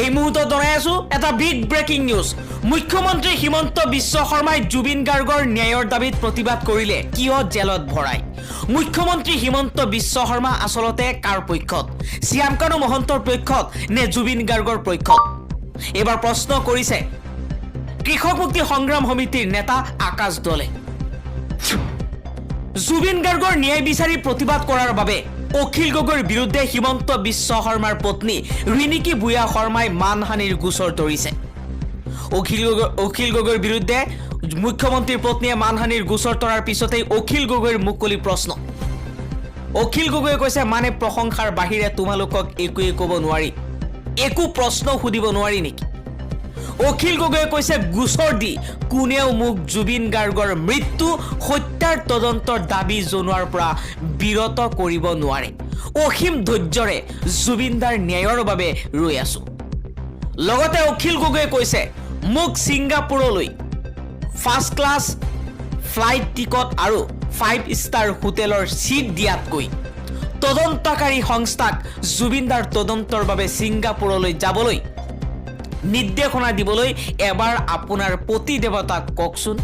এই মুহূৰ্তত জনাই আছো এটা বিগ ব্ৰেকিং নিউজ। মুখ্যমন্ত্ৰী হিমন্ত বিশ্ব শৰ্মাই জুবিন গাৰ্গৰ ন্যায়ৰ দাবীত প্ৰতিবাদ কৰিলে, কিয় জেলত ভৰাই। মুখ্যমন্ত্ৰী হিমন্ত বিশ্ব শৰ্মা আচলতে কাৰ পক্ষত, শ্যামকানু মহন্তৰ পক্ষত নে জুবিন গাৰ্গৰ পক্ষত? এবাৰ প্ৰশ্ন কৰিছে কৃষক মুক্তি সংগ্ৰাম সমিতিৰ নেতা আকাশ দলে। জুবিন গাৰ্গৰ ন্যায় বিচাৰি প্ৰতিবাদ কৰাৰ বাবে অখিল গগৈৰ বিৰুদ্ধে হিমন্ত বিশ্ব শৰ্মাৰ পত্নী ৰিণিকী ভূঞা শৰ্মাই মানহানিৰ গোচৰ তৰিছে। অখিল গগৈৰ বিৰুদ্ধে মুখ্যমন্ত্ৰীৰ পত্নীয়ে মানহানিৰ গোচৰ তৰাৰ পিছতেই অখিল গগৈৰ মুকলি প্ৰশ্ন। অখিল গগৈয়ে কৈছে, মানে প্ৰশংসাৰ বাহিৰে তোমালোকক একোৱে ক'ব নোৱাৰি, একো প্ৰশ্ন সুধিব নোৱাৰি নেকি? অখিল গগৈয়ে কৈছে, গোচৰ দি কোনেও মোক জুবিন গাৰ্গৰ মৃত্যু হত্যাৰ তদন্তৰ দাবী জনোৱাৰ পৰা বিৰত কৰিব নোৱাৰে। অসীম ধৈৰ্যৰে জুবিনদাৰ ন্যায়ৰ বাবে ৰৈ আছো। লগতে অখিল গগৈয়ে কৈছে, মোক ছিংগাপুৰলৈ ফাৰ্ষ্ট ক্লাছ ফ্লাইট টিকট আৰু 5 ষ্টাৰ হোটেলৰ চিট দিয়াতকৈ তদন্তকাৰী সংস্থাক জুবিনদাৰ তদন্তৰ বাবে ছিংগাপুৰলৈ যাবলৈ নিৰ্দেশনা দিবলৈ এবাৰ আপোনাৰ পতি দেৱতাক কওকচোন।